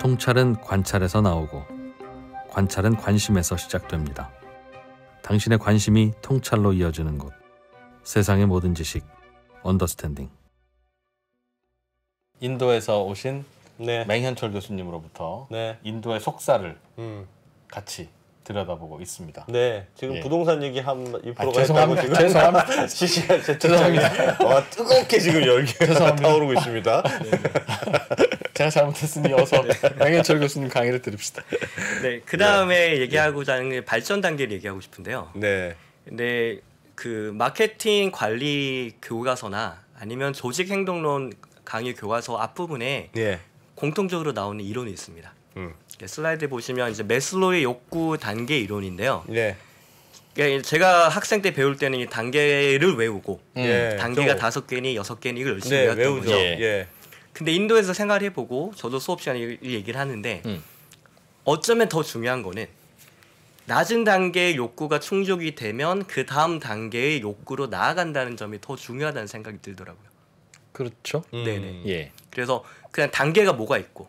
통찰은 관찰에서 나오고 관찰은 관심에서 시작됩니다. 당신의 관심이 통찰로 이어지는 곳. 세상의 모든 지식 언더스탠딩. 인도에서 오신 네. 맹현철 교수님으로부터 네. 인도의 속사를 같이 들여다보고 있습니다. 네, 지금 예. 부동산 얘기 한 2%가 죄송합니다. 지금 죄송합니다. 실시간 채팅창에 뜨겁게 지금 열기가 타오르고 있습니다. 제가 잘못했으니 어서 맹현철 교수님 강의를 들읍시다. 네, 그 다음에 얘기하고자 하는 게 발전 단계를 얘기하고 싶은데요. 네. 근데 그 마케팅 관리 교과서나 아니면 조직 행동론 강의 교과서 앞부분에 예. 공통적으로 나오는 이론이 있습니다. 슬라이드 보시면 이제 매슬로우의 욕구 단계 이론인데요. 네. 그러니까 제가 학생 때 배울 때는 이 단계를 외우고 예. 단계가 5개니 6개니 이걸 열심히 네, 외웠던 외우죠. 거죠. 예. 근데 인도에서 생활해보고 저도 수업 시간에 이 얘기를 하는데 어쩌면 더 중요한 거는 낮은 단계의 욕구가 충족이 되면 그 다음 단계의 욕구로 나아간다는 점이 더 중요하다는 생각이 들더라고요. 그렇죠. 네네. 예. 그래서 그냥 단계가 뭐가 있고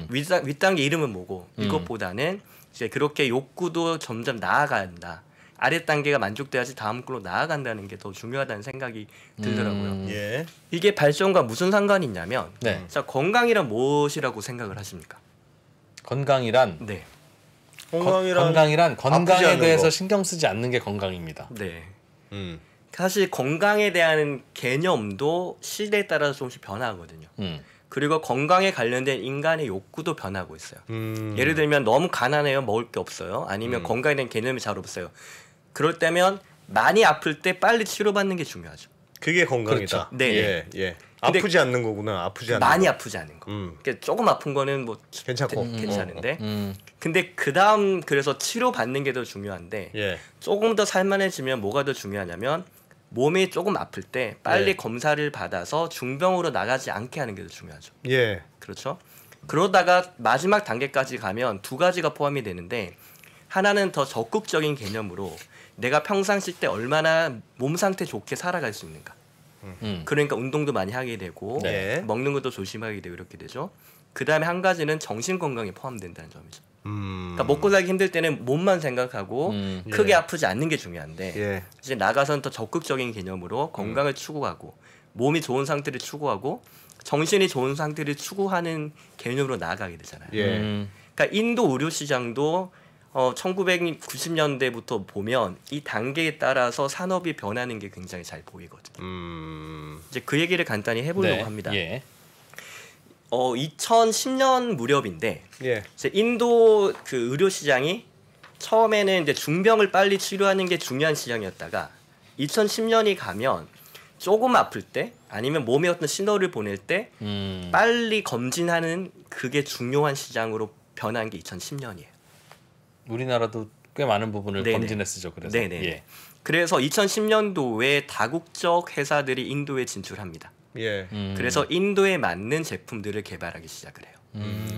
윗단계 이름은 뭐고 이것보다는 이제 그렇게 욕구도 점점 나아간다. 아랫 단계가 만족돼야지 다음 걸로 나아간다는 게 더 중요하다는 생각이 들더라고요. 예. 이게 발전과 무슨 상관이 있냐면 네. 자, 건강이란 무엇이라고 생각을 하십니까? 건강이란 네. 건강이란 건강에 않는 대해서 거. 신경 쓰지 않는 게 건강입니다. 네. 음. 사실 건강에 대한 개념도 시대에 따라서 조금씩 변화하거든요. 그리고 건강에 관련된 인간의 욕구도 변하고 있어요. 예를 들면 너무 가난해요. 먹을 게 없어요. 아니면 건강에 대한 개념이 잘 없어요. 그럴 때면 많이 아플 때 빨리 치료받는 게 중요하죠. 그게 건강이다. 그렇죠. 네. 예. 예. 근데 아프지 않는 거구나. 아프지 않는 많이 거. 아프지 않은 거. 음. 그러니까 조금 아픈 거는 뭐 괜찮고. 괜찮은데. 근데 그다음 그래서 치료 받는 게 더 중요한데 예. 조금 더 살만해지면 뭐가 더 중요하냐면 몸이 조금 아플 때 빨리 예. 검사를 받아서 중병으로 나가지 않게 하는 게 더 중요하죠. 예. 그렇죠? 그러다가 마지막 단계까지 가면 두 가지가 포함이 되는데 하나는 더 적극적인 개념으로 내가 평상시 때 얼마나 몸 상태 좋게 살아갈 수 있는가. 그러니까 운동도 많이 하게 되고 네. 먹는 것도 조심하게 되고 이렇게 되죠. 그 다음에 한 가지는 정신 건강에 포함된다는 점이죠. 그러니까 먹고 살기 힘들 때는 몸만 생각하고 크게 예. 아프지 않는 게 중요한데 예. 이제 나가서는 더 적극적인 개념으로 건강을 추구하고 몸이 좋은 상태를 추구하고 정신이 좋은 상태를 추구하는 개념으로 나아가게 되잖아요. 예. 그러니까 인도 의료 시장도 1990년대부터 보면 이 단계에 따라서 산업이 변하는 게 굉장히 잘 보이거든요. 이제 그 얘기를 간단히 해보려고 네. 합니다. 예. 2010년 무렵인데 예. 이제 인도 그 의료 시장이 처음에는 이제 중병을 빨리 치료하는 게 중요한 시장이었다가 2010년이 가면 조금 아플 때 아니면 몸에 어떤 신호를 보낼 때 빨리 검진하는 그게 중요한 시장으로 변한 게 2010년이에요. 우리나라도 꽤 많은 부분을 네네. 검진에 쓰죠. 그래서 네네. 예. 그래서 2010년도에 다국적 회사들이 인도에 진출합니다. 예. 그래서 인도에 맞는 제품들을 개발하기 시작을 해요.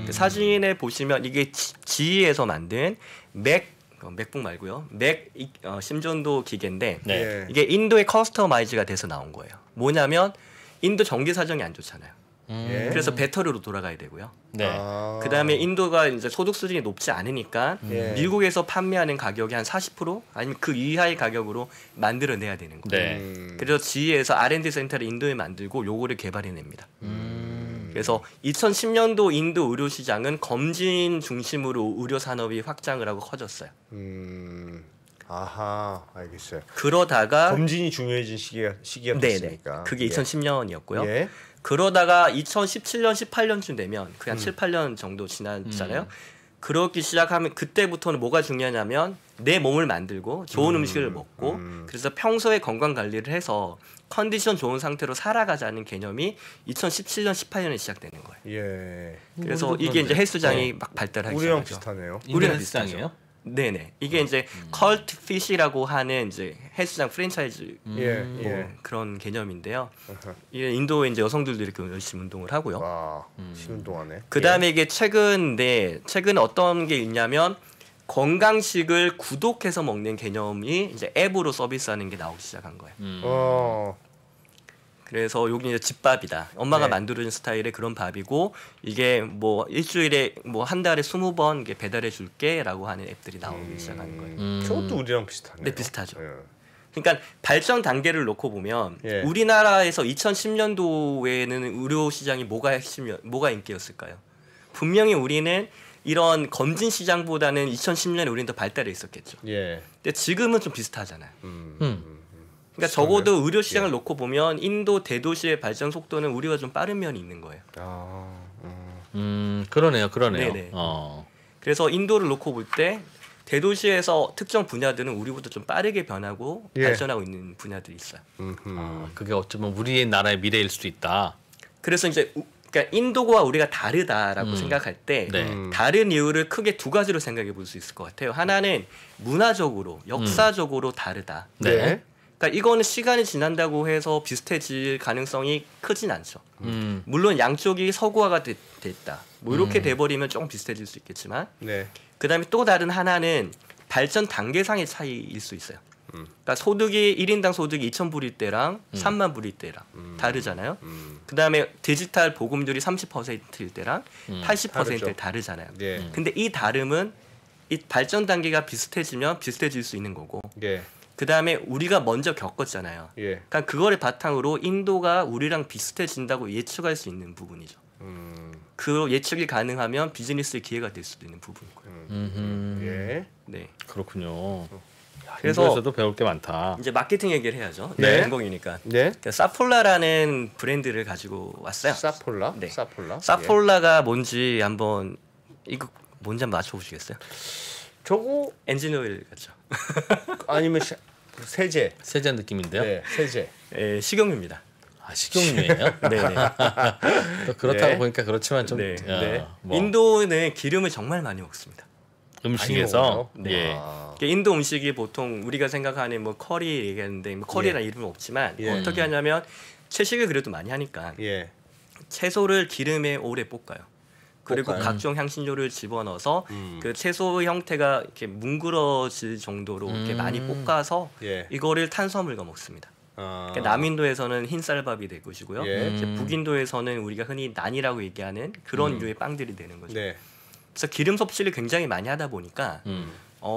그 사진에 보시면 이게 GE에서 만든 맥북 말고요. 맥 심전도 기계인데 네. 예. 이게 인도에 커스터마이즈가 돼서 나온 거예요. 뭐냐면 인도 전기 사정이 안 좋잖아요. 예. 그래서 배터리로 돌아가야 되고요. 네. 그 다음에 인도가 이제 소득 수준이 높지 않으니까 예. 미국에서 판매하는 가격이 한 40% 아니면 그 이하의 가격으로 만들어내야 되는 거예요. 네. 그래서 GE에서 R&D 센터를 인도에 만들고 요거를 개발해냅니다. 그래서 2010년도 인도 의료 시장은 검진 중심으로 의료 산업이 확장을 하고 커졌어요. 아하, 알겠어요. 그러다가 검진이 중요해진 시기가 됐으니까. 그게 예. 2010년이었고요. 예. 그러다가 2017년, 18년쯤 되면 그냥 7, 8년 정도 지났잖아요. 그러기 시작하면 그때부터는 뭐가 중요하냐면 내 몸을 만들고 좋은 음식을 먹고 그래서 평소에 건강 관리를 해서 컨디션 좋은 상태로 살아가자는 개념이 2017년, 18년에 시작되는 거예요. 예. 그래서 이게 이제 헬스장이 막 발달하기 우리랑 시작하죠. 비슷하네요. 우리랑 헬스장이에요? 네네. 이게 이제 컬트 피시라고 하는 이제 헬스장 프랜차이즈 예. 뭐 예. 그런 개념인데요. 이게 인도에 이제 여성들도 이렇게 열심히 운동을 하고요. 와, 신운동하네. 그 다음에 이게 최근에 어떤 게 있냐면 건강식을 구독해서 먹는 개념이 이제 앱으로 서비스하는 게 나오기 시작한 거예요. 어. 그래서 여기 이제 집밥이다. 엄마가 네. 만들어준 스타일의 그런 밥이고 이게 뭐 일주일에 뭐 한 달에 20번 이게 배달해 줄게라고 하는 앱들이 나오기 시작하는 거예요. 저것도 우리랑 비슷하네요. 네, 비슷하죠. 예. 그러니까 발전 단계를 놓고 보면 예. 우리나라에서 2010년도에는 의료 시장이 뭐가 인기였을까요? 분명히 우리는 이런 검진 시장보다는 2010년에 우리는 더 발달해 있었겠죠. 예. 근데 지금은 좀 비슷하잖아요. 음. 그러니까 적어도 의료 시장을 놓고 보면 인도 대도시의 발전 속도는 우리가 좀 빠른 면이 있는 거예요. 그러네요. 네네. 그래서 인도를 놓고 볼 때 대도시에서 특정 분야들은 우리보다 좀 빠르게 변하고 예. 발전하고 있는 분야들이 있어요. 그게 어쩌면 우리의 나라의 미래일 수도 있다. 그래서 이제 그러니까 인도와 우리가 다르다라고 생각할 때 네. 다른 이유를 크게 두 가지로 생각해 볼 수 있을 것 같아요. 하나는 문화적으로, 역사적으로 다르다. 네. 그러니까 이거는 시간이 지난다고 해서 비슷해질 가능성이 크진 않죠. 음. 물론 양쪽이 서구화가 됐다. 뭐 이렇게 돼버리면 조금 비슷해질 수 있겠지만 네. 그다음에 또 다른 하나는 발전 단계상의 차이일 수 있어요. 그러니까 소득이 1인당 소득이 2,000불일 때랑 3만 불일 때랑 다르잖아요. 그다음에 디지털 보급률이 30%일 때랑 80%일 다르죠. 다르잖아요. 예. 근데 이 다름은 이 발전 단계가 비슷해지면 비슷해질 수 있는 거고 예. 그다음에 우리가 먼저 겪었잖아요. 예. 그러니까 그거를 바탕으로 인도가 우리랑 비슷해진다고 예측할 수 있는 부분이죠. 그 예측이 가능하면 비즈니스의 기회가 될 수도 있는 부분이고요. 예. 네. 그렇군요. 그래서 인도에서도 배울 게 많다. 이제 마케팅 얘기를 해야죠. 네. 전공이니까. 네. 그러니까 사폴라라는 브랜드를 가지고 왔어요. 사폴라? 네. 사폴라? 사폴라가 뭔지 한번 이거 뭔지 한번 맞춰보시겠어요? 저거 엔진 오일 같죠. 아니면 세제. 세제 느낌인데요. 네, 세제. 예, 식용유입니다. 아, 식용유예요? 네네. 또 그렇다고 네. 보니까 그렇지만 좀 네. 네. 뭐 인도는 기름을 정말 많이 먹습니다. 음식에서 많이 예. 아. 그러니까 인도 음식이 보통 우리가 생각하는 뭐 커리 얘기하는데 뭐 커리라는 이름은 없지만 예. 어떻게 하냐면 채식을 그래도 많이 하니까 예. 채소를 기름에 오래 볶아요. 그리고 볶아요? 각종 향신료를 집어넣어서 그 채소 형태가 이렇게 뭉그러질 정도로 이렇게 많이 볶아서 예. 이거를 탄수화물과 먹습니다. 아. 그러니까 남인도에서는 흰쌀밥이 될 것이고요. 예. 이제 북인도에서는 우리가 흔히 난이라고 얘기하는 그런 류의 빵들이 되는 거죠. 네. 그래서 기름 섭취를 굉장히 많이 하다 보니까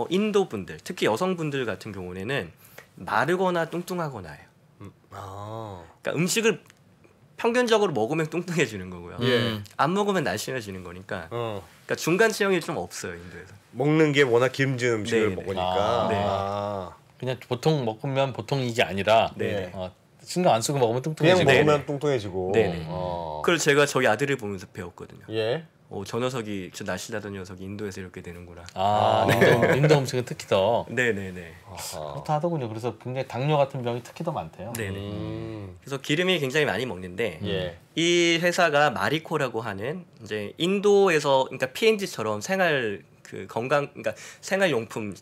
인도 분들, 특히 여성분들 같은 경우에는 마르거나 뚱뚱하거나 해요. 아. 그러니까 음식을 평균적으로 먹으면 뚱뚱해지는 거고요. 예. 안 먹으면 날씬해지는 거니까. 어. 그러니까 중간 체형이 좀 없어요 인도에서. 먹는 게 워낙 기름진 음식을 네, 네. 먹으니까. 아. 네. 아. 그냥 보통 먹으면 보통 이게 아니라 네. 신경 안 쓰고 먹으면 그냥 뚱뚱해지고 먹으면 뚱뚱해지고. 네네. 어. 그걸 제가 저희 아들을 보면서 배웠거든요. 예. 저 녀석이 저 날씬하던 녀석이 인도에서 이렇게 되는구나. 인도 음식은 특히 더 네네네. 아하. 그렇다 하더군요. 그래서 굉장히 당뇨 같은 병이 특히 더 많대요. 네네. 그래서 기름이 굉장히 많이 먹는데 예. 이 회사가 마리코라고 하는 이제 인도에서 그러니까 P&G처럼 생활 그 건강 그러니까 생활용품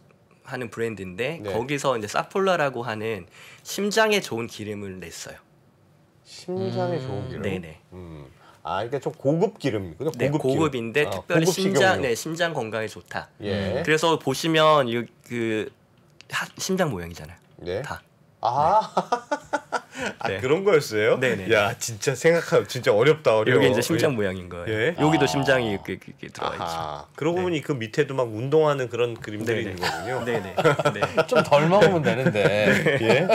하는 브랜드인데 네. 거기서 이제 사폴라라고 하는 심장에 좋은 기름을 냈어요. 심장에 좋은 기름. 네네. 아, 그러니까 좀 고급 기름이군요. 네, 고급 기름. 고급인데 아, 특별히 고급 식용유. 심장 건강에 좋다. 예. 그래서 보시면 그 심장 모양이잖아요. 예. 다. 아, 아 네. 그런 거였어요? 네네. 야, 진짜 생각하면 진짜 어렵다. 어려워. 여기 이제 심장 모양인 거예요. 예? 여기도 심장이 이렇게 들어가 있죠. 아하. 그러고 보니 그 밑에도 막 운동하는 그런 그림들이 네네. 있는 거군요. 네네. 네. 좀 덜 먹으면 되는데. 예.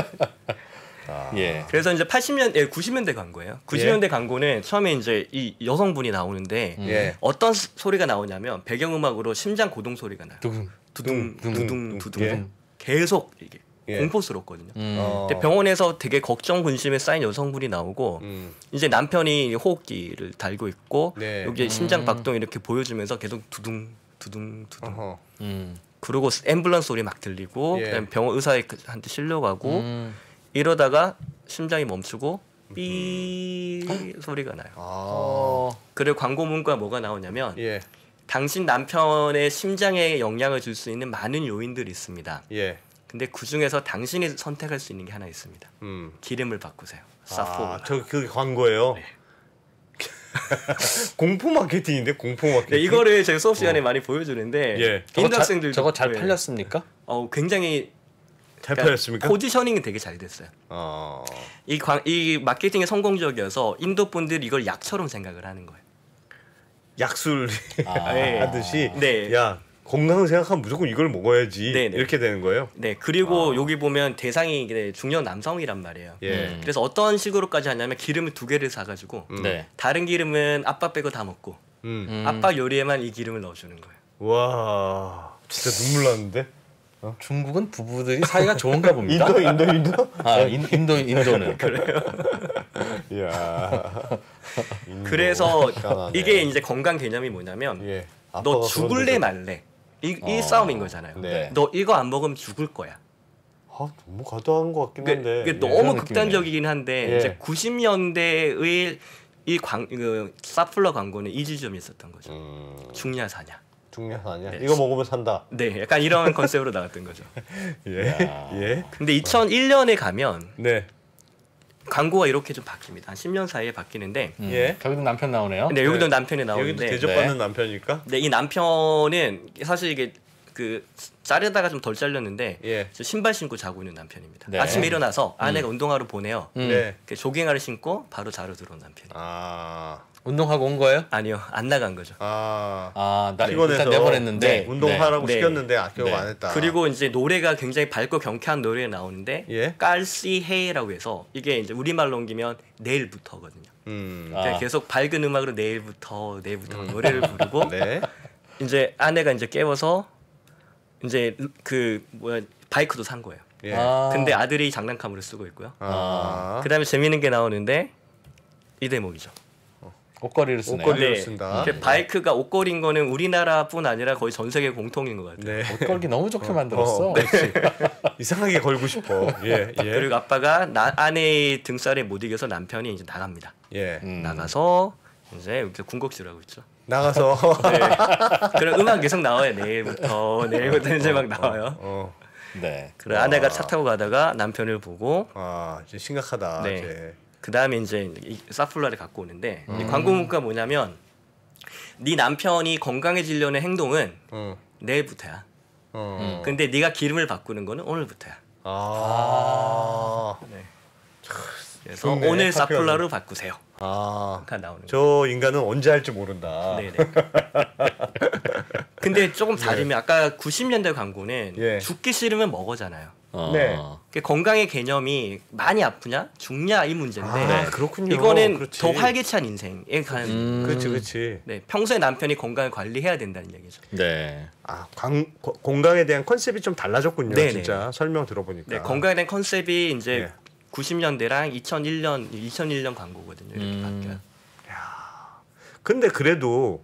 예. 그래서 이제 90년대 광고예요. 90년대 광고는 처음에 이제 이 여성분이 나오는데 예. 어떤 소리가 나오냐면 배경음악으로 심장 고동 소리가 나요. 두근. 두둥 두둥 두둥 예. 계속 이게 예. 공포스럽거든요. 어. 근데 병원에서 되게 걱정 근심에 쌓인 여성분이 나오고 이제 남편이 호흡기를 달고 있고 네. 여기 심장 박동 이렇게 보여주면서 계속 두둥 두둥 두둥. 어허. 그리고 앰뷸런스 소리 막 들리고 예. 그다음에 병원 의사한테 실려가고 이러다가 심장이 멈추고 삐 소리가 나요. 아. 그리고 광고 문구가 뭐가 나오냐면 예. 당신 남편의 심장에 영향을 줄 수 있는 많은 요인들이 있습니다. 예. 근데 그 중에서 당신이 선택할 수 있는 게 하나 있습니다. 기름을 바꾸세요. 사포. 아, 저 그 광고예요. 네. 공포 마케팅인데 공포 마케팅. 네, 이거를 제가 수업 시간에 많이 보여주는데 예. 인도 학생들 저거 잘 팔렸습니까? 굉장히 잘 팔렸습니까? 포지셔닝이 되게 잘 됐어요. 이 마케팅이 성공적이어서 인도 분들이 이걸 약처럼 생각을 하는 거예요. 약술 네. 하듯이 네. 야 건강을 생각하면 무조건 이걸 먹어야지 네네. 이렇게 되는 거예요. 네, 그리고 여기 보면 대상이 중년 남성이란 말이에요. 그래서 어떤 식으로까지 하냐면 기름을 2개를 사가지고 네. 다른 기름은 아빠 빼고 다 먹고 아빠 요리에만 이 기름을 넣어주는 거예요. 와 진짜 눈물 나는데. 중국은 부부들이 사이가 좋은가 봅니다. 인도? 인도는 그래요. 이야. 그래서 희한하네. 이게 이제 건강 개념이 뭐냐면 예. 너 아빠가 죽을래 그런 말래 이 싸움인 거잖아요. 네. 너 이거 안 먹으면 죽을 거야. 너무 과도한 것 같긴 한데. 그게 예. 너무 그런 극단적이긴 한데 예. 이제 90년대의 그 사플러 광고는 이 지점이 있었던 거죠. 죽냐 사냐. 중요한 아니야. 네. 이거 먹으면 산다. 네, 약간 이런 컨셉으로 나왔던 거죠. 예. 예. 근데 2001년에 가면 네. 광고가 이렇게 좀 바뀝니다. 한 10년 사이에 바뀌는데 예. 저기도 남편 나오네요. 근데 여기도 네. 남편이 여기도 나오는데 대접받는 남편이니까. 이 남편은 사실 이게 그 자르다가 좀 덜 잘렸는데 예. 저 신발 신고 자고 있는 남편입니다. 네. 아침에 일어나서 아내가 운동화를 보내요. 네. 그 조깅화를 신고 바로 자러 들어온 남편이. 운동하고 온 거예요? 아니요, 안 나간 거죠. 나 피곤해서 일단 내보냈는데 네. 운동하라고 네. 시켰는데 결국 네. 안 했다. 그리고 이제 노래가 굉장히 밝고 경쾌한 노래가 나오는데 예. 깔시헤이라고 해서 이게 이제 우리말로 옮기면 내일부터거든요. 그러니까 계속 밝은 음악으로 내일부터 노래를 부르고 네. 이제 아내가 이제 깨워서 이제 그 뭐야 바이크도 산 거예요. 예. 근데 아들이 장난감으로 쓰고 있고요. 아. 그다음에 재미있는 게 나오는데 이 대목이죠. 옷걸이를 쓰네요. 옷걸이를 쓴다. 그 바이크가 옷걸이인 거는 우리나라뿐 아니라 거의 전 세계 공통인 것 같아요. 네. 옷걸기 너무 좋게 만들었어. 그렇지. 이상하게 걸고 싶어. 예. 예. 그리고 아빠가 아내의 등살에 못 이겨서 남편이 이제 나갑니다. 예. 나가서 이제 이렇게 군것질을 하고 있죠. 나가서 네. 그럼 음악 계속 나와요. 내일부터 이제 막 나와요. 네. 그래 아내가 차 타고 가다가 남편을 보고 이제 심각하다. 네. 이제. 그 다음에 이제 이 사플라를 갖고 오는데 이 광고 문구가 뭐냐면 네 남편이 건강해지려는 행동은 내일부터야. 근데 네가 기름을 바꾸는 거는 오늘부터야. 네. 그래서 좋네, 오늘 카페가 사플라로 바꾸세요. 그러니까 나오는 저 인간은 언제 할지 모른다. 네네. 근데 조금 다르면 아까 90년대 광고는 예. 죽기 싫으면 먹어잖아요. 네. 건강의 개념이 많이 아프냐 죽냐 이 문제인데 그렇군요. 이거는 그렇지. 더 활기찬 인생에 가는 그렇지. 네, 평소에 남편이 건강을 관리해야 된다는 얘기죠. 네. 건강에 대한 컨셉이 좀 달라졌군요. 네네. 진짜 설명 들어보니까. 네, 건강에 대한 컨셉이 이제 예. 90년대랑 2001년 광고거든요. 이렇게 바뀌어요. 근데 그래도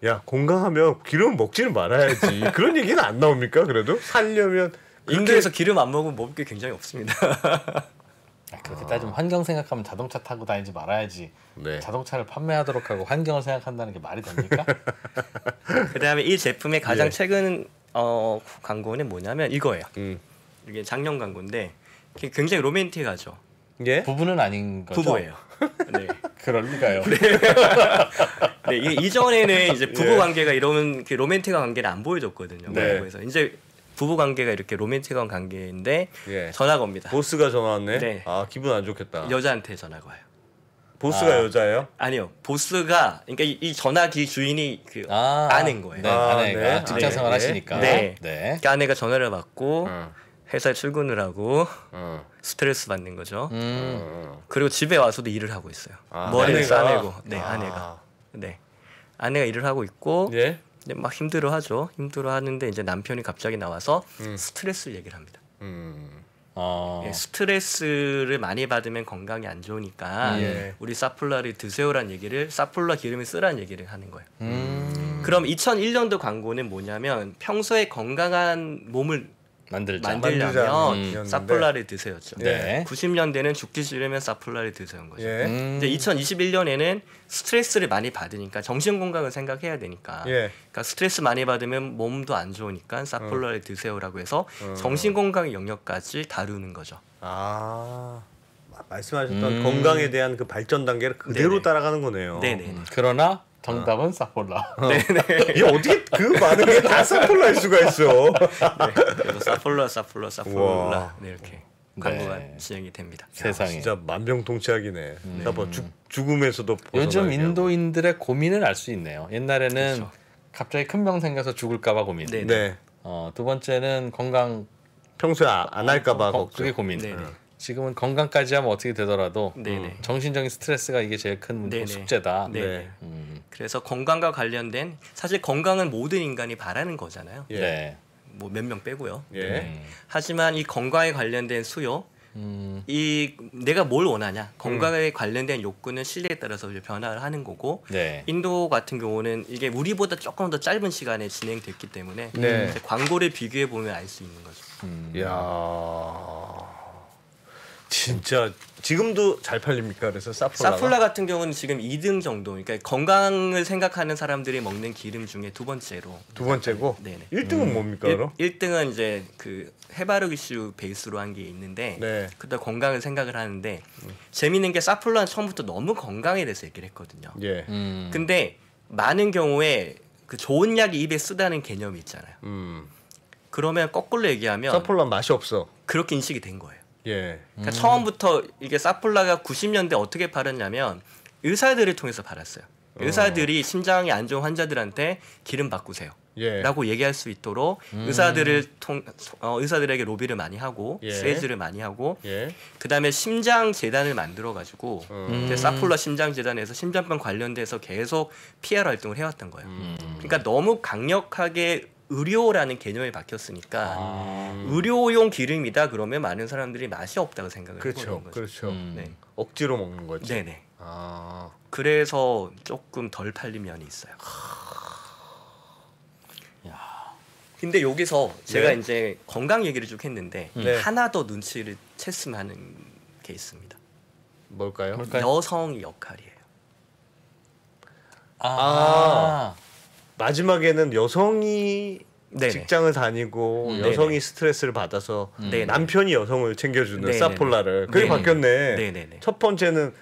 야 건강하면 기름 먹지는 말아야지. 그런 얘기는 안 나옵니까? 그래도 살려면 인도에서 기름 안 먹으면 먹을 게 굉장히 없습니다. 그렇게 따지면 환경 생각하면 자동차 타고 다니지 말아야지. 네. 자동차를 판매하도록 하고 환경을 생각한다는 게 말이 됩니까? 그다음에 이 제품의 가장 예. 최근 광고는 뭐냐면 이거예요. 이게 작년 광고인데 굉장히 로맨틱하죠. 예? 부부는 아닌 거죠? 부부예요. 네. 그럴 리가요. 네, 이전에는 이제 부부 관계가 이런 로맨틱한 관계를 안 보여줬거든요. 네. 그래서 이제 부부 관계가 이렇게 로맨틱한 관계인데 예. 전화가 옵니다. 보스가 전화 왔네. 네. 기분 안 좋겠다. 여자한테 전화가 와요. 보스가 여자예요? 아니요, 보스가 그러니까 이 전화기 주인이 아내인 거예요. 네, 아내가 네. 직장 네. 생활 하시니까. 네. 네. 그러니까 아내가 전화를 받고 회사에 출근을 하고 스트레스 받는 거죠. 그리고 집에 와서도 일을 하고 있어요. 머리를 아내가? 싸매고. 네, 아내가. 네, 아내가 일을 하고 있고. 예. 근데 막 힘들어하죠. 힘들어하는데 이제 남편이 갑자기 나와서 스트레스를 얘기를 합니다. 예, 스트레스를 많이 받으면 건강이 안 좋으니까 예. 우리 사플라를 드세요라는 얘기를 사플라 기름을 쓰라는 얘기를 하는 거예요. 그럼 2001년도 광고는 뭐냐면 평소에 건강한 몸을 만들려면 만들자였는데. 사플라를 드세요였죠. 네. 90년대는 죽기 싫으면 사플라를 드세요인 거죠. 예. 이제 2021년에는 스트레스를 많이 받으니까 정신 건강을 생각해야 되니까. 예. 그러니까 스트레스 많이 받으면 몸도 안 좋으니까 사플라를 드세요라고 해서 정신 건강의 영역까지 다루는 거죠. 말씀하셨던 건강에 대한 그 발전 단계를 그대로 네네. 따라가는 거네요. 네네. 그러나 정답은 사폴라. 이게 어떻게 그 많은 게 다 사폴라일 수가 있어. 그래서 사폴라 네, 이렇게 광고가 네. 진행이 됩니다. 세상에. 진짜 만병통치약이네. 뭐 죽음에서도 요즘 벗어나게 인도인들의 고민을 알 수 있네요. 옛날에는 그렇죠. 갑자기 큰 병 생겨서 죽을까봐 고민. 네. 하고. 네. 두 번째는 건강 평소에 안 할까봐 걱정. 그게 고민. 네네. 지금은 건강까지 하면 어떻게 되더라도 네네. 정신적인 스트레스가 이게 제일 큰 네네. 숙제다. 네. 네. 그래서 건강과 관련된 사실 건강은 모든 인간이 바라는 거잖아요. 예. 네. 뭐 몇 명 빼고요. 예. 하지만 이 건강에 관련된 수요, 이 내가 뭘 원하냐, 건강에 관련된 욕구는 시대에 따라서 이제 변화를 하는 거고, 네. 인도 같은 경우는 이게 우리보다 조금 더 짧은 시간에 진행됐기 때문에 네. 이제 광고를 비교해 보면 알 수 있는 거죠. 야. 진짜 지금도 잘 팔립니까? 그래서 사폴라가? 사폴라 같은 경우는 지금 2등 정도, 그러니까 건강을 생각하는 사람들이 먹는 기름 중에 두 번째로. 두 번째고. 네네. 1등은 뭡니까, 그럼? 1등은 이제 그 해바라기슈 베이스로 한 게 있는데, 네. 그때 건강을 생각을 하는데 재밌는 게 사폴라는 처음부터 너무 건강에 대해서 얘기를 했거든요. 예. 근데 많은 경우에 그 좋은 약이 입에 쓰다는 개념이 있잖아요. 그러면 거꾸로 얘기하면 사폴라 맛이 없어. 그렇게 인식이 된 거예요. 예. 그러니까 처음부터 이게 사폴라가 90년대 어떻게 팔았냐면 의사들을 통해서 팔았어요. 의사들이 심장이 안 좋은 환자들한테 기름 바꾸세요. 예. 라고 얘기할 수 있도록 의사들에게 로비를 많이 하고 예. 세일즈를 많이 하고 예. 그다음에 심장 재단을 만들어 가지고 사폴라 심장 재단에서 심장병 관련돼서 계속 PR 활동을 해왔던 거예요. 그러니까 너무 강력하게 의료라는 개념이 바뀌었으니까 의료용 기름이다 그러면 많은 사람들이 맛이 없다고 생각을 그렇죠. 해보는 거죠. 그렇죠. 네. 억지로 먹는 거지. 네네. 아. 그래서 조금 덜 팔린 면이 있어요. 근데 여기서 제가 네. 이제 건강 얘기를 쭉 했는데 네. 하나 더 눈치를 챘으면 하는 게 있습니다. 뭘까요? 여성의 역할이에요. 아. 마지막에는 여성이 네네. 직장을 다니고 네네. 여성이 스트레스를 받아서 네네. 남편이 여성을 챙겨주는 네네네. 사폴라를 그게 네네. 바뀌었네. 네네네. 첫 번째는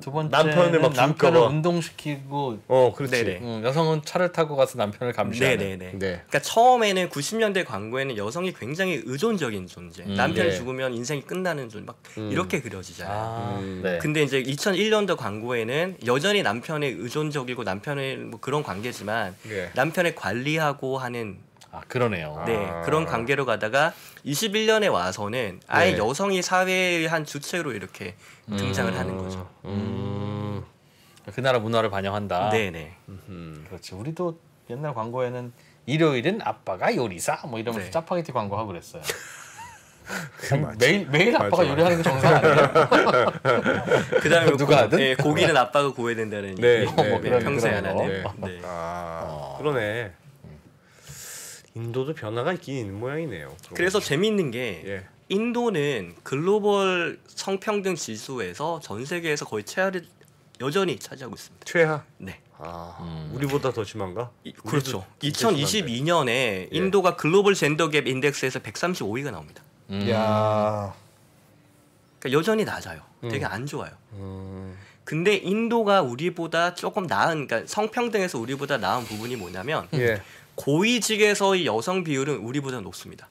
두 번째는 남편을 막 남편을 죽일까봐. 운동시키고 그렇지. 네네. 여성은 차를 타고 가서 남편을 감시하는. 네네네. 네. 그러니까 처음에는 90년대 광고에는 여성이 굉장히 의존적인 존재. 남편이 네. 죽으면 인생이 끝나는 존재. 막 이렇게 그려지잖아요. 아, 네. 근데 이제 2001년도 광고에는 여전히 남편에 의존적이고 남편의 뭐 그런 관계지만 네. 남편을 관리하고 하는 그러네요. 네, 그런 관계로 가다가 21년에 와서는 아예 네. 여성이 사회의 한 주체로 이렇게 등장을 하는 거죠. 그 나라 문화를 반영한다. 네네. 그렇지. 우리도 옛날 광고에는 일요일은 아빠가 요리사 뭐 이러면서 네. 짜파게티 광고하고 그랬어요. 맞지. 매일 아빠가 맞아. 요리하는 게 정상 아니에요? 그다음에 누가 하든? 네, 고기는 아빠가 구워야 된다는 네, 얘기. 네, 네, 네, 평소에 그런 안 거. 하는. 네. 네. 그러네. 인도도 변화가 있긴 있는 모양이네요. 그래서 재미있는 게 예. 인도는 글로벌 성평등 지수에서 전 세계에서 거의 최하를 여전히 차지하고 있습니다. 최하. 네. 우리보다 더 심한가? 그렇죠. 진짜 심한데. 2022년에 예. 인도가 글로벌 젠더 갭 인덱스에서 135위가 나옵니다. 야. 그러니까 여전히 낮아요. 되게 안 좋아요. 음. 근데 인도가 우리보다 조금 나은, 그러니까 성평등에서 우리보다 나은 부분이 뭐냐면 예. 고위직에서의 여성 비율은 우리보다 높습니다.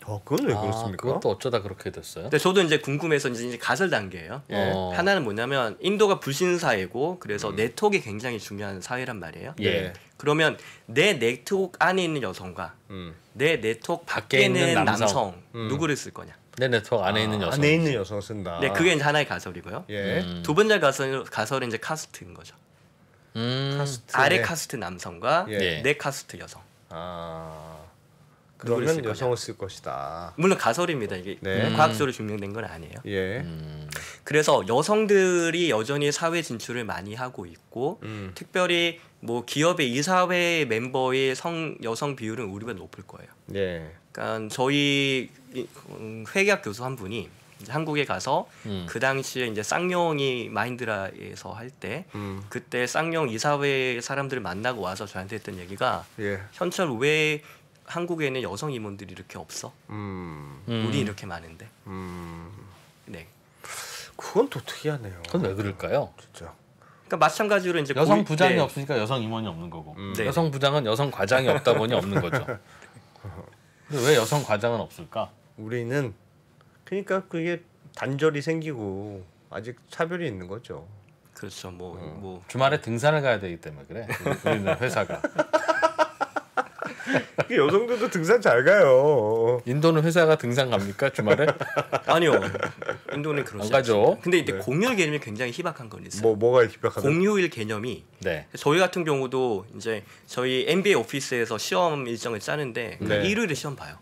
그건 왜 그렇습니까? 그것도 어쩌다 그렇게 됐어요? 근데 저도 이제 궁금해서 이제 가설 단계예요. 예. 하나는 뭐냐면 인도가 불신 사회고 그래서 네트워크가 굉장히 중요한 사회란 말이에요. 예. 그러면 내 네트워크 안에 있는 여성과 내 네트워크 밖에 있는 있는 남성 누구를 쓸 거냐? 내 네트워크 안에 있는 여성. 안에 있는 여성 쓴다. 네, 그게 이제 하나의 가설이고요. 예. 두 번째 가설은 이제 카스트인 거죠. 카스트. 아래 네. 카스트 남성과 예. 내 카스트 여성. 누구를 그러면 쓸 여성을 쓸 것이다. 물론 가설입니다. 이게 네. 과학적으로 증명된 건 아니에요. 예. 그래서 여성들이 여전히 사회 진출을 많이 하고 있고 특별히 뭐 기업의 이사회 멤버의 여성 비율은 우리보다 높을 거예요. 예. 그러니까 저희 회계학 교수 한 분이 이제 한국에 가서 그 당시에 이제 쌍용이 마인드라에서 할 때 그때 쌍용 이사회 사람들을 만나고 와서 저한테 했던 얘기가 예. 현철 왜 한국에는 여성 임원들이 이렇게 없어? 우리 이렇게 많은데. 네. 그건 또 특이하네요. 그건 왜 그럴까요? 진짜. 그러니까 마찬가지로 이제 여성 부장이 네. 없으니까 여성 임원이 없는 거고 네. 여성 부장은 여성 과장이 없다 보니 없는 거죠. 근데 왜 여성 과장은 없을까? 우리는 그러니까 그게 단절이 생기고 아직 차별이 있는 거죠. 그렇죠. 뭐 주말에 등산을 가야 되기 때문에 그래. 우리는 회사가. 여성들도 등산 잘 가요. 인도는 회사가 등산 갑니까 주말에? 아니요. 인도는 그렇지 안 가죠. 않습니다. 근데 이제 네. 공휴일 개념이 굉장히 희박한 건 있어요. 뭐가 희박하다? 공휴일 개념이 네. 저희 같은 경우도 이제 저희 MBA 오피스에서 시험 일정을 짜는데 네. 일요일에 시험 봐요.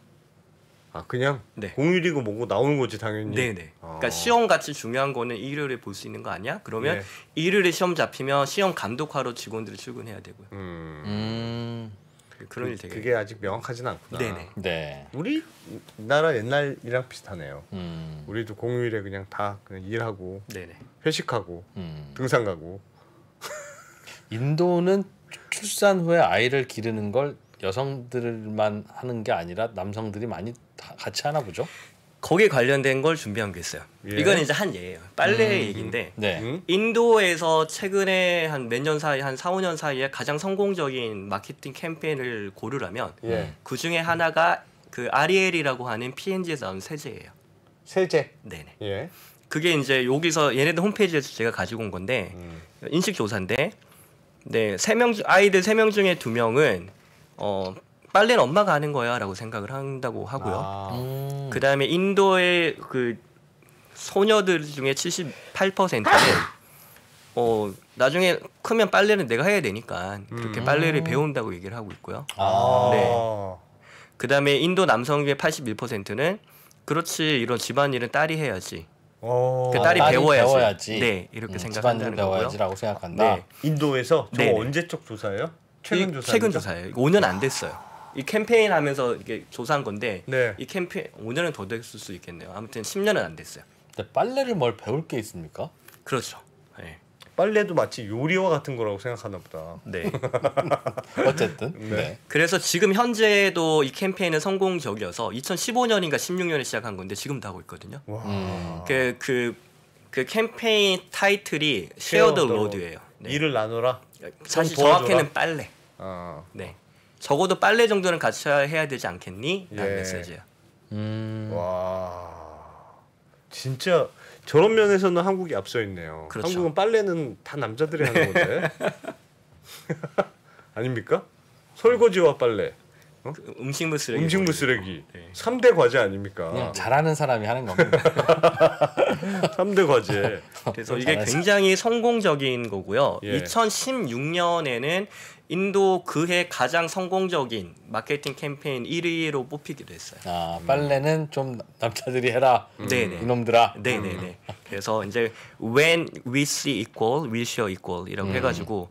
아 그냥 네. 공휴일이고 뭐고 나오는 거지 당연히. 네네. 그러니까 시험 같이 중요한 거는 일요일에 볼 수 있는 거 아니야? 그러면 네. 일요일에 시험 잡히면 시험 감독하러 직원들이 출근해야 되고요. 그런 일 되게. 그게 아직 명확하진 않구나. 네네. 네. 우리 나라 옛날이랑 비슷하네요. 음. 우리도 공휴일에 그냥 다 그냥 일하고 네네. 회식하고 등산 가고. 인도는 출산 후에 아이를 기르는 걸 여성들만 하는 게 아니라 남성들이 많이 다 같이 하나 보죠? 거기에 관련된 걸 준비한 게 있어요. 예. 이건 이제 한 예예요. 빨래 얘기인데 네. 응? 인도에서 최근에 한 몇 년 사이 한 4, 5년 사이에 가장 성공적인 마케팅 캠페인을 고르라면 예. 그 중에 하나가 그 아리엘이라고 하는 P&G에서 나온 세제예요. 세제. 네네. 예. 그게 이제 여기서 얘네들 홈페이지에서 제가 가지고 온 건데 인식 조사인데 네, 아이들 3명 중에 2명은 빨래는 엄마가 하는 거야라고 생각을 한다고 하고요. 아. 그다음에 인도의 그 소녀들 중에 78%는 나중에 크면 빨래는 내가 해야 되니까 그렇게 빨래를 배운다고 얘기를 하고 있고요. 아. 네. 그다음에 인도 남성 중에 81%는 그렇지 이런 집안일은 딸이 해야지. 그 딸이 딸이 배워야지. 네, 이렇게 집안일 생각한다는 거고요. 배워야지라고 생각한다. 네. 인도에서 저거 네네. 언제적 조사예요? 최근 최근 조사. 최근 조사예요. 이거 5년 안 됐어요. 이 캠페인 하면서 이게 조사한 건데 네. 이 캠페인 5년은 더 됐을 수 있겠네요. 아무튼 10년은 안 됐어요. 근데 빨래를 뭘 배울 게 있습니까? 그렇죠. 네. 빨래도 마치 요리와 같은 거라고 생각하나 보다. 네. 어쨌든. 네. 그래서 지금 현재도 이 캠페인은 성공적이어서 2015년인가 16년에 시작한 건데 지금도 하고 있거든요. 와. 그 캠페인 타이틀이 Share the Load예요. 네. 일을 나눠라. 사실 좀 도와줘라. 정확히는 빨래. 아. 네. 적어도 빨래 정도는 같이 해야 되지 않겠니? 라는 예. 메시지예요. 와. 진짜 저런 면에서는 한국이 앞서 있네요. 그렇죠. 한국은 빨래는 다 남자들이 하는 건데. 아닙니까? 설거지와 빨래, 그 음식물 쓰레기. 음식물 버리고. 쓰레기. 네. 3대 과제 아닙니까? 그냥 잘하는 사람이 하는 겁니다. 3대 과제. 그래서 이게 잘하지. 굉장히 성공적인 거고요. 예. 2016년에는 인도 그해 가장 성공적인 마케팅 캠페인 1위로 뽑히기도 했어요. 아, 빨래는 좀 남자들이 해라. 네네. 이놈들아. 네네네. 그래서 이제 When we see equal, we share equal이라고 해가지고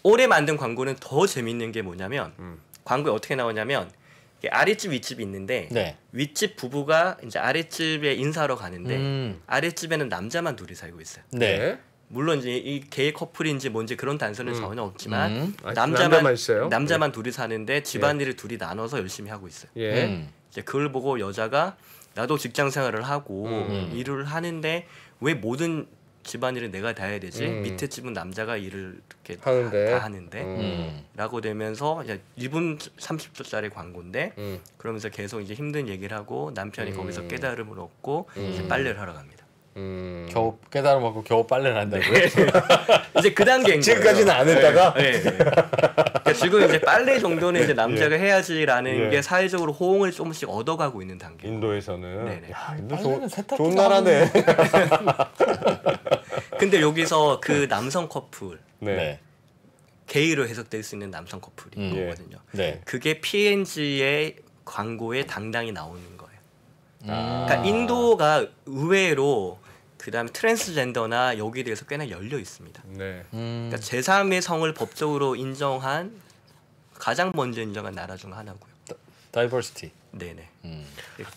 올해 만든 광고는 더 재밌는 게 뭐냐면 광고에 어떻게 나오냐면 이게 아랫집 윗집이 있는데 네. 윗집 부부가 이제 아랫집에 인사하러 가는데 음. 아랫집에는 남자만 둘이 살고 있어요. 네. 물론 이제 이 게이 커플인지 뭔지 그런 단서는 전혀 없지만 아, 남자만 있어요? 남자만 둘이 사는데 집안일을 둘이 나눠서 열심히 하고 있어요. 예. 이제 그걸 보고 여자가 나도 직장 생활을 하고 일을 하는데 왜 모든 집안일을 내가 다 해야 되지? 밑에 집은 남자가 일을 이렇게 하는데. 다 하는데 라고 되면서 이제 2분 30초짜리 광고인데 그러면서 계속 이제 힘든 얘기를 하고 남편이 거기서 깨달음을 얻고 이제 빨래를 하러 갑니다. 겨우 깨달음 먹고 겨우 빨래를 한다고요? 이제 그 단계인 거예요. 지금까지는 안 했다가 네. 그러니까 지금 이제 빨래 정도는 이제 남자가 해야지라는 예. 게 사회적으로 호응을 조금씩 얻어가고 있는 단계. 인도에서는 네네. 야, 인도 빨래는 세탁기가 좋은 나라네. 근데 여기서 그 남성 커플 네. 네. 게이로 해석될 수 있는 남성 커플이 예. 거거든요. 네. 그게 P&G의 광고에 당당히 나오는 거예요. 아. 그러니까 인도가 의외로 그다음에 트랜스젠더나 여기에 대해서 꽤나 열려 있습니다. 네. 그러니까 제3의 성을 법적으로 인정한 가장 먼저 인정한 나라 중 하나고요. 다이버시티. 네네.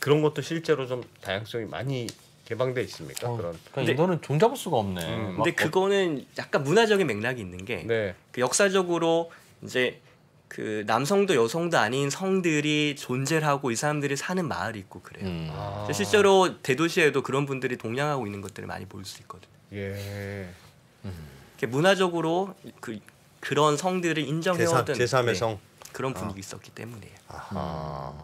그런 것도 실제로 좀 다양성이 많이 개방돼 있습니까? 그런. 그러니까 인도는 종잡을 수가 없네. 근데 막 그거는 약간 문화적인 맥락이 있는 게 네. 그 역사적으로 이제 그 남성도 여성도 아닌 성들이 존재를 하고 이 사람들이 사는 마을이 있고 그래요. 아. 실제로 대도시에도 그런 분들이 동냥하고 있는 것들을 많이 볼 수 있거든요. 예. 문화적으로 그런 성들을 인정해오던 제3의 네, 성. 그런 분위기 있었기 때문이에요. 아하.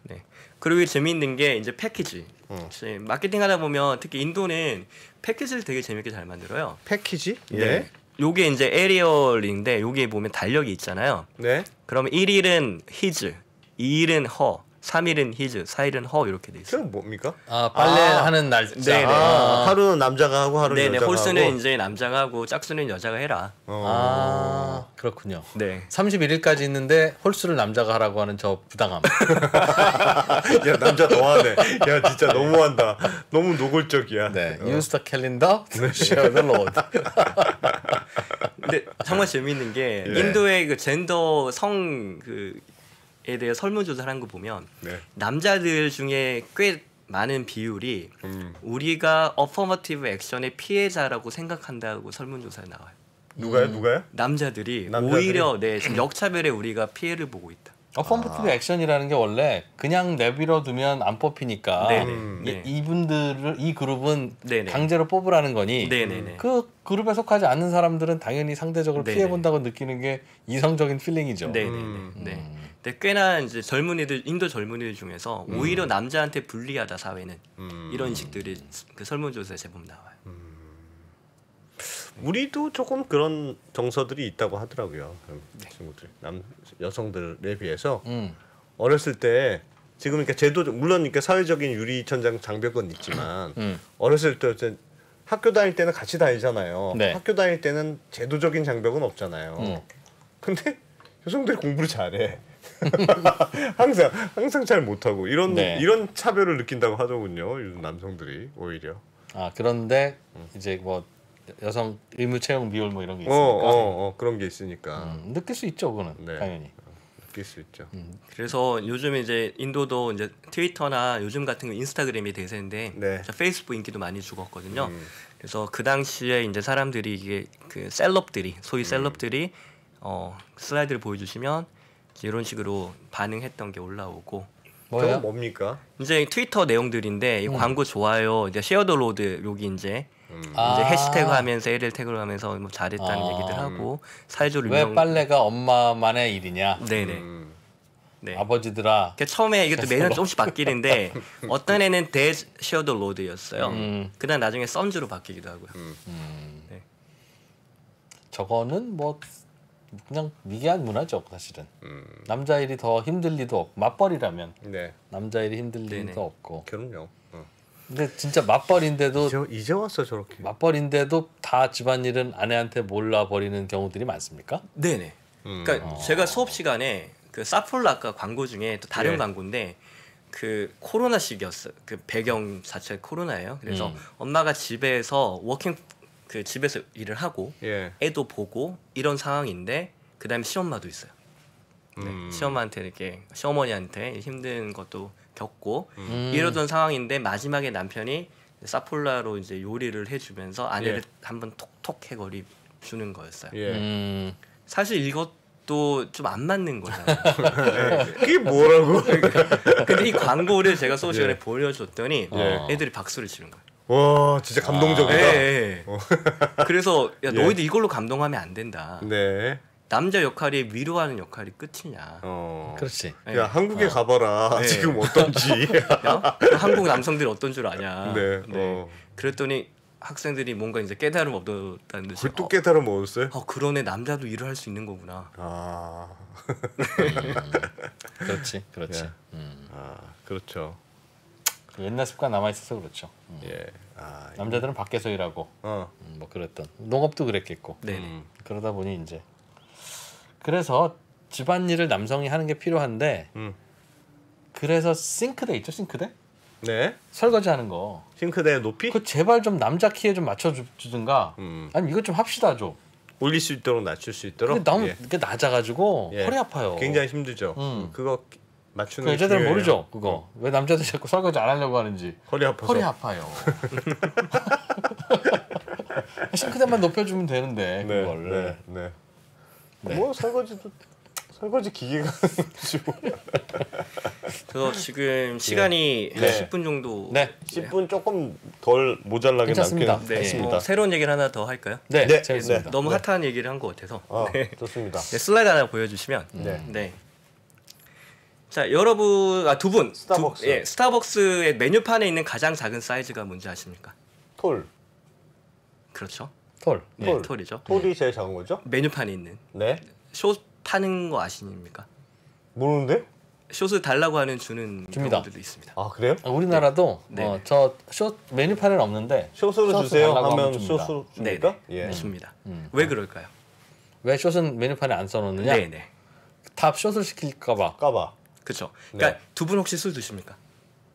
네. 그리고 재미있는 게 이제 패키지. 이제 마케팅 하다 보면 특히 인도는 패키지를 되게 재밌게 잘 만들어요. 패키지? 예. 네. 요게 이제 에리얼인데 여기에 보면 달력이 있잖아요. 네. 그러면 1일은 his, 2일은 her, 3일은 his, 4일은 her 이렇게 돼 있어요. 그럼 뭡니까? 아 빨래하는 날짜. 네네. 하루는 남자가 하고 하루는 네네. 여자가 홀수는 하고. 이제 남자가 하고 짝수는 여자가 해라. 아 그렇군요. 네. 31일까지 있는데 홀수를 남자가 하라고 하는 저 부당함. 야 남자 더하네. 야 진짜 너무한다. 너무 노골적이야. 네. Use the calendar, share the load. 근데 정말 재미있는 게 네. 인도의 그 젠더 성 그에 대해 설문조사를 한 거 보면 네. 남자들 중에 꽤 많은 비율이 우리가 어퍼머티브 액션의 피해자라고 생각한다고 설문조사에 나와요. 누가요? 남자들이 남자들이? 오히려 지금 역차별에 우리가 피해를 보고 있다. 어퍼머티브 액션이라는 게 원래 그냥 내버려 두면 안 뽑히니까 네네. 네. 이 그룹은 네네. 강제로 뽑으라는 거니 네네네. 그 그룹에 속하지 않는 사람들은 당연히 상대적으로 네네. 피해 본다고 느끼는 게 이성적인 필링이죠. 네네네. 네. 근데 꽤나 이제 젊은이들 인도 젊은이들 중에서 오히려 남자한테 불리하다 사회는 이런 식들이 그 설문조사에 제법 나와요. 우리도 조금 그런 정서들이 있다고 하더라고요. 친구들 여성들에 비해서 어렸을 때 지금 그러니까 제도 물론 그러니까 사회적인 유리천장 장벽은 있지만 어렸을 때 이제 학교 다닐 때는 같이 다니잖아요. 네. 학교 다닐 때는 제도적인 장벽은 없잖아요. 근데 여성들이 공부를 잘해. 항상 잘 못하고 이런 차별을 느낀다고 하더군요. 요즘 남성들이 오히려. 아 그런데 이제 뭐 여성 의무 채용 비율 뭐 이런 게 있으니까 그런 게 있으니까 느낄 수 있죠, 그거는 네. 당연히. 느낄 수 있죠. 그래서 요즘 이제 인도도 이제 트위터나 요즘 같은 거 인스타그램이 대세인데 네. 페이스북 인기도 많이 죽었거든요. 그래서 그 당시에 이제 사람들이 이게 그 셀럽들이 소위 셀럽들이 슬라이드를 보여주시면 이제 이런 식으로 반응했던 게 올라오고 뭐예요? 저건 뭡니까? 이제 트위터 내용들인데 이 광고 좋아요 이제 쉐어더 로드 여기 이제 아. 해시태그 하면서 L을 태그를 하면서 뭐 잘했다는 얘기들 하고 사회적으로 왜 빨래가 엄마만의 일이냐? 네네. 네. 아버지들아. 그 처음에 이것도 매년 조금씩 바뀌는데 어떤 애는 데즈 쉐어더 로드였어요. 그다음 나중에 선즈로 바뀌기도 하고요. 네. 저거는 뭐 그냥 미개한 문화죠, 사실은. 남자 일이 더 힘들 리도 없고 맞벌이라면 네. 남자 일이 힘들 네네. 리도 없고. 그럼요. 근데 진짜 맞벌인데도 이제 왔어 저렇게. 맞벌인데도 다 집안일은 아내한테 몰라 버리는 경우들이 많습니까? 네네. 그러니까 제가 수업 시간에 그 사폴라카 광고 중에 또 다른 예. 광고인데 그 코로나 시기였어요. 그 배경 자체가 코로나예요. 그래서 엄마가 집에서 집에서 일을 하고 예. 애도 보고 이런 상황인데 그다음에 시엄마도 있어요. 네, 시엄마한테 이렇게 시어머니한테 힘든 것도 겪고 이러던 상황인데 마지막에 남편이 사폴라로 이제 요리를 해주면서 아내를 예. 한번 톡톡 해거리 주는 거였어요. 예. 사실 이것도 좀 안 맞는 거잖아요. 그게 뭐라고? 근데 이 광고를 제가 수업 시간에 예. 보여줬더니 예. 애들이 박수를 치는 거예요. 와 진짜 감동적이다. 예, 예. 그래서 야, 너희들 이걸로 감동하면 안 된다. 네. 남자 역할이 위로하는 역할이 끝이냐. 그렇지. 야 한국에 가봐라. 네. 지금 어떤지. 야, 한국 남성들이 어떤 줄 아냐. 네. 그랬더니 학생들이 뭔가 이제 깨달음 얻었다는 듯이 또 깨달아 먹었어요? 그러네 남자도 일을 할 수 있는 거구나. 아. 그렇지. 예. 아 그렇죠. 옛날 습관 남아 있어서 그렇죠. 예. 남자들은 밖에서 일하고 뭐 그랬던 농업도 그랬겠고. 네. 그러다 보니 이제 그래서 집안일을 남성이 하는 게 필요한데 그래서 싱크대 있죠, 싱크대? 네. 설거지하는 거. 싱크대 높이 그 제발 좀 남자 키에 좀 맞춰 주든가. 아니 이거 좀 합시다 좀. 올릴 수 있도록 낮출 수 있도록. 근데 너무 예. 이게 낮아가지고 예. 허리 아파요. 굉장히 힘들죠. 그거 맞추는 그 게 여자들은 중요해요. 모르죠 그거. 왜 남자들 자꾸 설거지 안 하려고 하는지. 허리 아파서. 허리 아파요. 싱크대만 높여주면 되는데 그걸. 네. 뭐 설거지도 설거지 기계가 저 지금 시간이 네. 10분 정도. 네. 10분 조금 덜 모자라게 괜찮습니다. 남긴 네. 했습니다. 뭐 새로운 얘기를 하나 더 할까요? 네, 네, 재밌습니다. 너무 핫한 얘기를 한 것 같아서. 네. 좋습니다. 네, 슬라이드 하나 보여주시면. 네. 네. 자, 여러분, 두 분. 스타벅스. 예, 스타벅스의 메뉴판에 있는 가장 작은 사이즈가 뭔지 아십니까? 톨. 그렇죠. 톨. 네, 톨. 톨이죠. 톨이 제일 작은 거죠? 메뉴판에 있는 네. 숏 파는 거 아십니까? 모르는데? 숏을 달라고 하는 주는 줍니다. 경우들도 있습니다. 아 그래요? 우리나라도 네. 저숏 메뉴판에는 없는데 숏으로 숏을 주세요 달라고 하면 줍니다. 숏으로 네, 줍니까? 네. 예. 줍니다. 왜 그럴까요? 왜 숏은 메뉴판에 안 써놓느냐? 네, 네. 탑 숏을 시킬까봐 까봐. 그렇죠. 그러니까 두 분 혹시 술 드십니까?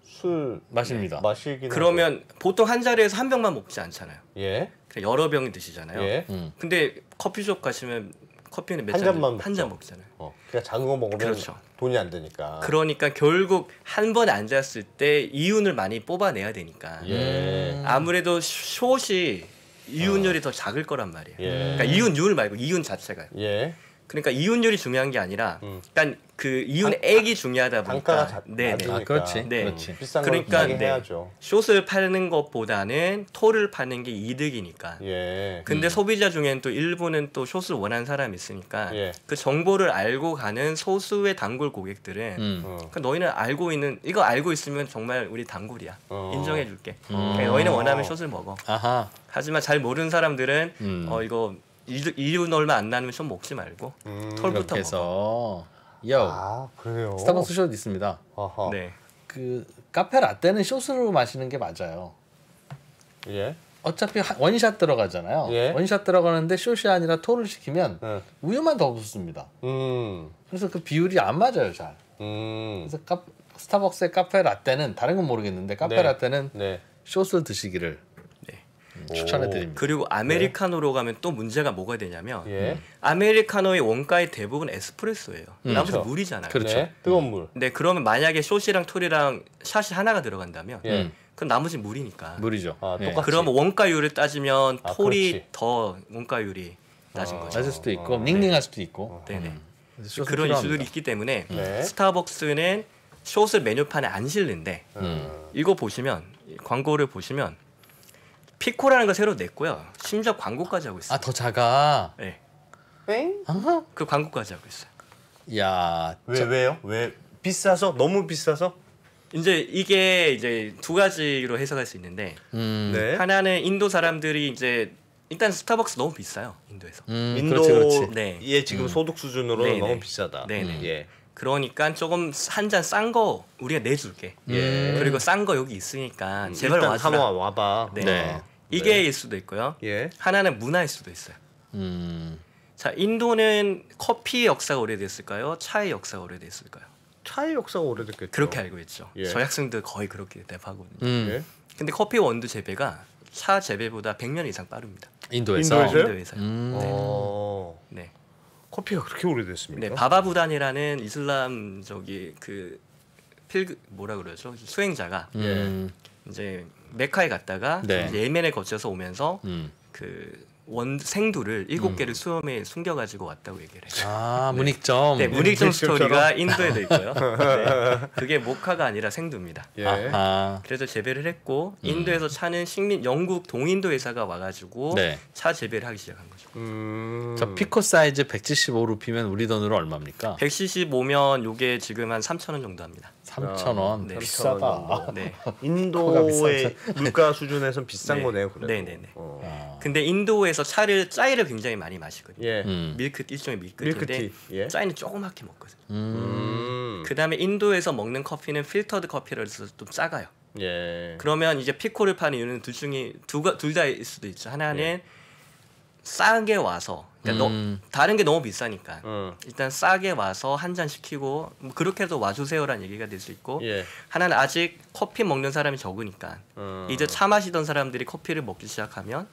술 마십니다. 마시긴 그러면 보통 한 자리에서 한 병만 먹지 않잖아요. 하죠. 예. 그냥 여러 병이 드시잖아요. 예. 근데 커피숍 가시면 커피는 몇 한 잔? 잔만 한 잔 먹죠. 먹잖아요. 그냥 작은 거 먹으면 그렇죠. 돈이 안 되니까. 그러니까 결국 한 번에 앉았을 때 이윤을 많이 뽑아내야 되니까 예. 아무래도 숏이 이윤율이 더 작을 거란 말이에요. 예. 그러니까 이윤율 말고 이윤 자체가요. 예. 그러니까 이윤율이 중요한 게 아니라 그러니까 그 이윤액이 중요하다 단가가 보니까 네네. 낮으니까. 아, 그렇지. 네. 그렇지. 비싼 걸 그러니까 싸게 네. 해야죠. 숏을 파는 것보다는 톨을 파는 게 이득이니까. 예. 근데 소비자 중에는 또 일부는 또 숏을 원하는 사람이 있으니까 예. 그 정보를 알고 가는 소수의 단골 고객들은 그러니까 너희는 알고 있는 이거 알고 있으면 정말 우리 단골이야. 인정해줄게. 그러니까 너희는 원하면 숏을 먹어. 아하. 하지만 잘 모르는 사람들은 이거 이윤 얼마 안 나누면 좀 먹지 말고 톨부터 이렇게 먹어. 해서 요 아 그래요. 스타벅스 숏 있습니다. 아하. 네. 그 카페 라떼는 숏으로 마시는 게 맞아요. 예. 어차피 원샷 들어가잖아요. 예. 원샷 들어가는데 숏이 아니라 톨을 시키면 예. 우유만 더 붙습니다. 그래서 그 비율이 안 맞아요, 잘. 그래서 스타벅스의 카페 라떼는 다른 건 모르겠는데 카페 네. 라떼는 네. 숏을 드시기를 추천해 드립니다. 그리고 아메리카노로 가면 또 문제가 뭐가 되냐면 예. 아메리카노의 원가의 대부분 에스프레소예요. 나머지 그렇죠. 물이잖아요. 그렇죠. 네. 뜨거운 물. 네, 그러면 만약에 숏이랑 톨이랑 샷이 하나가 들어간다면 예. 그럼 나머지 물이니까. 물이죠. 아, 예. 똑같이. 그러면 원가율을 따지면 아, 톨이 그렇지. 더 원가율이 낮은 거죠. 낮을 수도 있고 닝닝할 수도 있고. 네네. 그래서 숏은 그런 필요합니다. 이슈들이 있기 때문에 네. 스타벅스는 숏을 메뉴판에 안 실는데 이거 보시면 광고를 보시면 피코라는 걸 새로 냈고요. 심지어 광고까지 하고 있어요. 아, 더 작아. 네. 땡? 아하. 그 광고까지 하고 있어요. 야, 왜요? 왜 비싸서? 너무 비싸서? 이제 이게 이제 두 가지로 해석할 수 있는데 네. 하나는 인도 사람들이 이제 일단 스타벅스 너무 비싸요. 인도에서. 인도의 그렇지. 네. 지금 소득 수준으로 네네. 너무 비싸다. 네네. 예. 그러니까 조금 한 잔 싼 거 우리가 내줄게. 예. 그리고 싼 거 여기 있으니까 제발 일단 와주라. 한번 와봐. 네. 네. 이게 일 수도 있고요. 예. 하나는 문화일 수도 있어요. 자, 인도는 커피의 역사가 오래됐을까요? 차의 역사가 오래됐을까요? 차의 역사가 오래됐겠죠. 그렇게 알고 있죠. 예. 저희 학생들 거의 그렇게 대답하거든요. 예. 근데 커피 원두 재배가 차 재배보다 100년 이상 빠릅니다. 인도에서. 인도에서요? 인도에서요. 네. 커피가 그렇게 오래됐습니까? 네, 바바부단이라는 이슬람 저기 그 뭐라 그러죠? 수행자가 이제 메카에 갔다가 네. 예멘에 거쳐서 오면서 그 생두를 7개를 수염에 숨겨가지고 왔다고 얘기를 해요. 아, 문익점. 네, 문익점 문익점처럼? 스토리가 인도에도 있고요. 네, 그게 모카가 아니라 생두입니다. 예. 아, 그래서 재배를 했고 인도에서 차는 영국 동인도 회사가 와가지고 네. 차 재배를 하기 시작한 거죠. 저 피코 사이즈 175루피면 우리 돈으로 얼마입니까? 175면 요게 지금 한 3,000원 정도 합니다. 3,000원. 네. 비싸다. 네. 인도의 물가 수준에선 비싼 네. 거네요, 그래도. 네네네. 어. 근데 인도에서 짜이를 굉장히 많이 마시거든요. 예. 밀크 일종의 밀크티인데 밀크티. 예. 짜이는 조그맣게 먹거든요. 그 그다음에 인도에서 먹는 커피는 필터드 커피라서 좀 작아요. 예. 그러면 이제 피코를 파는 이유는 둘 중에 둘 다일 수도 있죠. 하나는 싸게 와서 그러니까 다른 게 너무 비싸니까 일단 싸게 와서 한 잔 시키고 뭐 그렇게 해도 와주세요라는 얘기가 될 수 있고 예. 하나는 아직 커피 먹는 사람이 적으니까 이제 차 마시던 사람들이 커피를 먹기 시작하면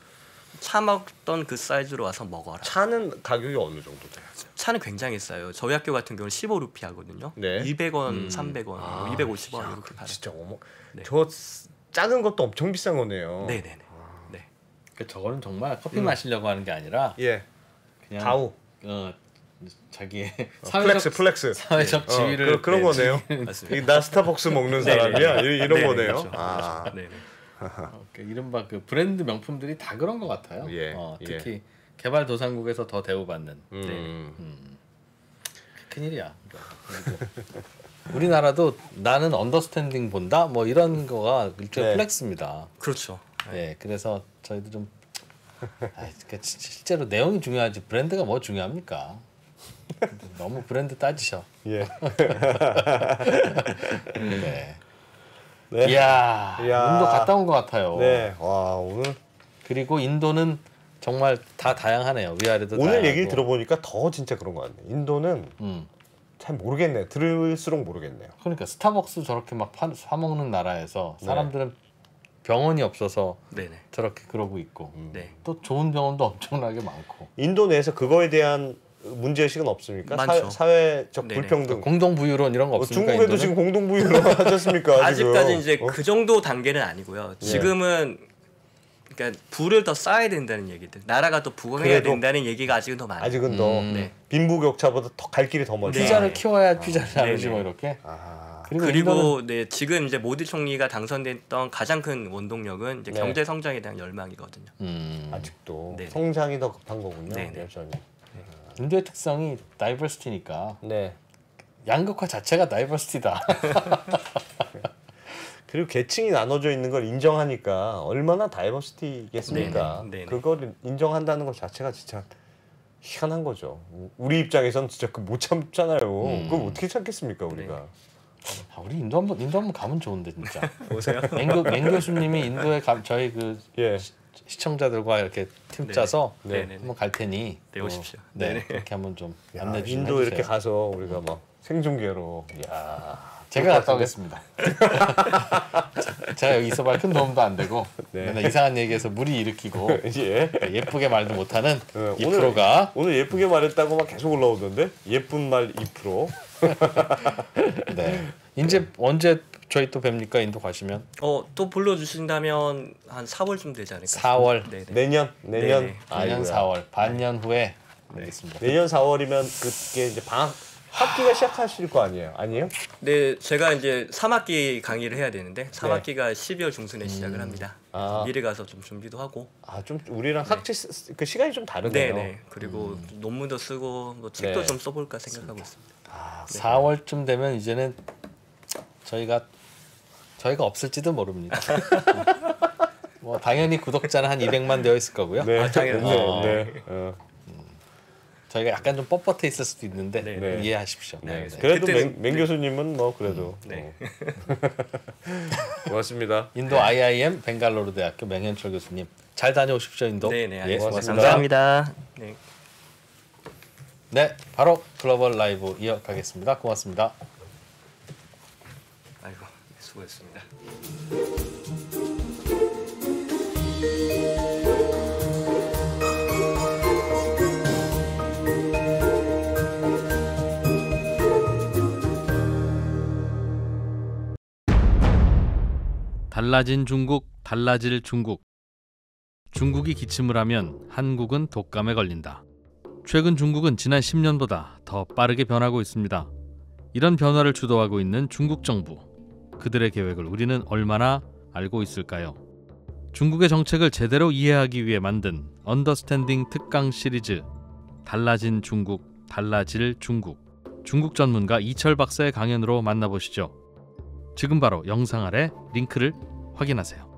차 먹던 그 사이즈로 와서 먹어라. 차는 가격이 어느 정도 돼요? 차는 굉장히 싸요. 저희 학교 같은 경우는 15루피 하거든요. 네. 200원, 300원, 250원 야, 이렇게 팔아요. 진짜 네. 저 작은 것도 엄청 비싼 거네요. 네네네. 네. 그 저거는 정말 커피 마시려고 하는 게 아니라 예. 그냥 가우. 자기의 플렉스. 사회적 지위를 그런 거네요. 맞습니다. 나 스타벅스 먹는 사람이야. 이런 네, 거네요. 그렇죠. 아. 네. 이른바 그 브랜드 명품들이 다 그런 것 같아요. 예, 특히 개발도상국에서 더 대우받는. 큰일이야. 그리고 우리나라도 나는 언더스탠딩 본다 뭐 이런 거가 일종의 플렉스입니다. 그렇죠. 네, 그래서 저희도 좀 그러니까 실제로 내용이 중요하지 브랜드가 뭐 중요합니까? 너무 브랜드 따지셔. 예. 네. 네. 이야, 인도 갔다 온 것 같아요. 네. 와 오늘 그리고 인도는 정말 다 다양하네요. 위아래도 오늘 다양하고. 얘기를 들어보니까 더 진짜 그런 것 같네. 인도는 잘 모르겠네. 들을수록 모르겠네요. 그러니까 스타벅스 저렇게 막 사 먹는 나라에서 사람들은 병원이 없어서 네네. 저렇게 그러고 있고 네. 또 좋은 병원도 엄청나게 많고 인도 내에서 그거에 대한 문제의식은 없습니까? 많죠. 사회적 네네. 불평등. 공동부유론 이런 거 없습니까? 중국에도 인도는? 지금 공동부유로 하지 않습니까? 아직까지 지금? 이제 그 정도 단계는 아니고요. 지금은 그러니까 부를 더 쌓아야 된다는 얘기들. 나라가 더 부강해야 그래도 된다는 얘기가 아직은 더 많아요. 아직은 더 네. 빈부격차보다 더 갈 길이 더 멀다. 피자를 키워야 피자를 네네. 나누지 뭐 이렇게. 아, 그리고 그리고 네, 지금 이제 모디 총리가 당선됐던 가장 큰 원동력은 이제 네. 경제 성장에 대한 열망이거든요. 아직도 네네. 성장이 더 급한 거군요. 네네. 여전히. 인도의 특성이 다이버시티니까 네. 양극화 자체가 다이버시티다. 그리고 계층이 나눠져 있는 걸 인정하니까 얼마나 다이버시티겠습니까? 네네. 네네. 그걸 인정한다는 것 자체가 진짜 희한한 거죠. 우리 입장에선 진짜 그 못 참잖아요. 그걸 어떻게 참겠습니까 우리가? 우리 인도 한번 가면 좋은데 진짜. 보세요. 맹 교수님이 인도에 저희 그 예. 시청자들과 이렇게 팀 네네. 짜서 네네. 한번 갈 테니 네, 오십시오. 네, 네네. 그렇게 한번 좀 야, 안내 좀 인도 해주세요. 이렇게 가서 우리가 막 생중계로. 야. 제가 갔다 오겠습니다. 제가 여기 있어봐야 큰 도움도 안 되고 네. 맨날 이상한 얘기해서 무리 일으키고 예. 예쁘게 말도 못하는 네, 이 프로가 오늘 예쁘게 말했다고 막 계속 올라오던데 예쁜 말 2%. 네. 이제 언제 저희 또 뵙니까 인도 가시면? 또 불러주신다면 한 4월쯤 되지 않을까? 4월. 네네. 내년 네네. 내년 4월 반년 후에 알겠습니다. 내년 4월이면 그게 이제 방학 학기가 시작하실 거 아니에요? 아니에요? 네, 제가 이제 3학기 강의를 해야 되는데 3학기가 12월 중순에 시작을 합니다. 아. 미리 가서 좀 준비도 하고. 아, 좀 우리랑 학제 그 시간이 좀 다르네요. 네네. 그리고 논문도 쓰고 뭐 책도 네. 좀 써볼까 생각하고 있습니다. 아, 4월쯤 되면 이제는 저희가 없을지도 모릅니다. 뭐 당연히 구독자는 한 200만 되어 있을 거고요. 네, 당연하죠. 네. 저희가 약간 좀 뻣뻣해 있을 수도 있는데 네. 이해하십시오. 네. 알겠습니다. 그래도 그때는- 맹 교수님은 뭐 그래도 네. 고맙습니다. 인도 IIM 벵갈로르 대학교 맹현철 교수님 잘 다녀오십시오 인도. 네네. 예, 알겠습니다. 고맙습니다. 감사합니다. 네. 네, 바로 글로벌 라이브 이어가겠습니다. 고맙습니다. 아이고, 수고했습니다. 달라진 중국, 달라질 중국. 중국이 기침을 하면 한국은 독감에 걸린다. 최근 중국은 지난 10년보다 더 빠르게 변하고 있습니다. 이런 변화를 주도하고 있는 중국 정부. 그들의 계획을 우리는 얼마나 알고 있을까요? 중국의 정책을 제대로 이해하기 위해 만든 언더스탠딩 특강 시리즈 달라진 중국, 달라질 중국. 중국 전문가 이철 박사의 강연으로 만나보시죠. 지금 바로 영상 아래 링크를 확인하세요.